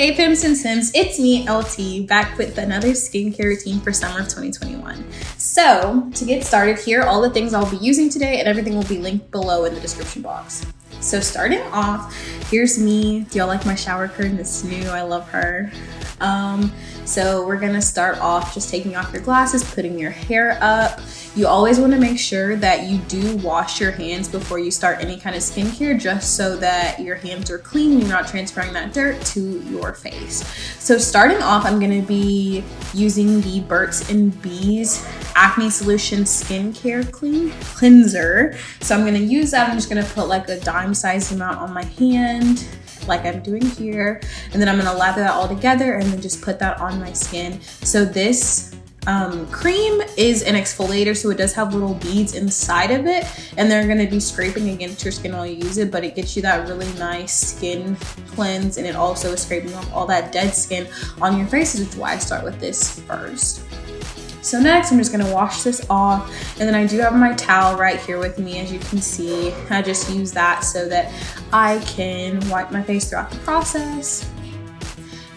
Hey Pimps and Sims, it's me, LT, back with another skincare routine for summer of 2021. So, to get started, here are all the things I'll be using today, and everything will be linked below in the description box. So starting off, here's me. Do y'all like my shower curtain? It's new, I love her. So we're gonna start off just taking off your glasses, putting your hair up. You always wanna make sure that you do wash your hands before you start any kind of skincare, just so that your hands are clean and you're not transferring that dirt to your face. So starting off, I'm gonna be using the Burt's and Bees Acne Solution Skincare Cleanser. So I'm gonna use that. I'm just gonna put like a dime-sized amount on my hand, like I'm doing here, and then I'm gonna lather that all together and then just put that on my skin. So this cream is an exfoliator, so it does have little beads inside of it, and they're gonna be scraping against your skin while you use it, but it gets you that really nice skin cleanse, and it also is scraping off all that dead skin on your face, which is why I start with this first. So next, I'm just gonna wash this off, and then I do have my towel right here with me, as you can see. I just use that so that I can wipe my face throughout the process.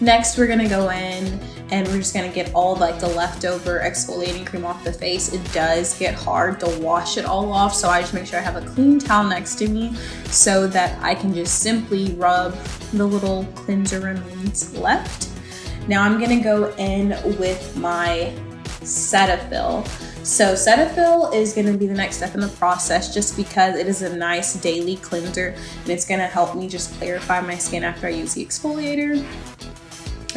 Next, we're gonna go in and we're just gonna get all like the leftover exfoliating cream off the face. It does get hard to wash it all off, so I just make sure I have a clean towel next to me so that I can just simply rub the little cleanser remains left. Now I'm gonna go in with my Cetaphil. So Cetaphil is going to be the next step in the process, just because it is a nice daily cleanser and it's going to help me just clarify my skin after I use the exfoliator.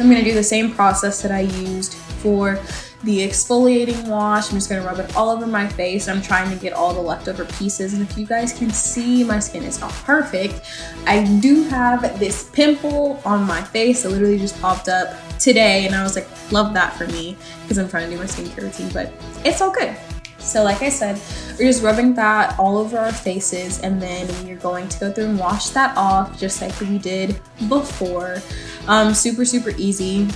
I'm going to do the same process that I used for the exfoliating wash. I'm just going to rub it all over my face. I'm trying to get all the leftover pieces, and if you guys can see, my skin is not perfect. I do have this pimple on my face that literally just popped up today, and I was like, love that for me, because I'm trying to do my skincare routine, but it's all good. So like I said, we're just rubbing that all over our faces, and then you're going to go through and wash that off just like we did before. Super easy.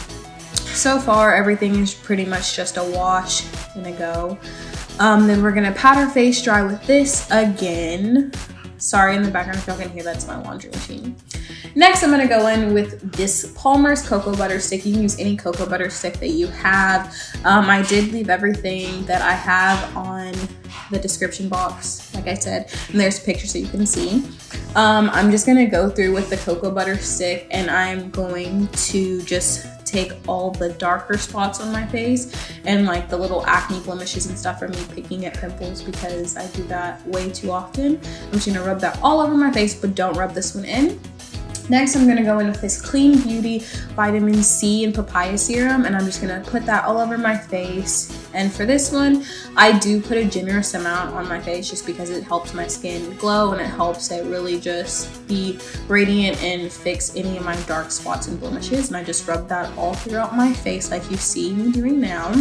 So far, everything is pretty much just a wash and a go. Then we're gonna pat our face dry with this again. Sorry in the background if y'all can hear, that's my laundry machine. Next, I'm gonna go in with this Palmer's Cocoa Butter Stick. You can use any cocoa butter stick that you have. I did leave everything that I have on the description box, like I said, and there's pictures so you can see. I'm just gonna go through with the cocoa butter stick, and I'm going to just take all the darker spots on my face and like the little acne blemishes and stuff from me picking at pimples, because I do that way too often. I'm just gonna rub that all over my face, but don't rub this one in. Next, I'm gonna go in with this Clean Beauty Vitamin C and Papaya Serum, and I'm just gonna put that all over my face. And for this one, I do put a generous amount on my face just because it helps my skin glow, and it helps it really just be radiant and fix any of my dark spots and blemishes. And I just rub that all throughout my face like you see me doing now.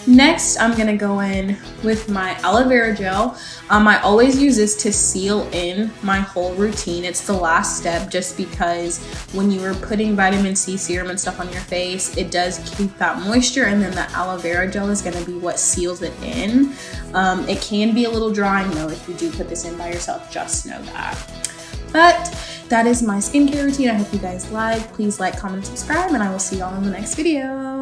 Next, I'm gonna go in with my aloe vera gel. I always use this to seal in my whole routine. It's the last step, just because when you are putting vitamin C serum and stuff on your face, it does keep that moisture, and then the aloe vera gel is gonna be what seals it in. It can be a little drying though if you do put this in by yourself, just know that. But that is my skincare routine. I hope you guys like. Please like, comment, subscribe, and I will see y'all in the next video.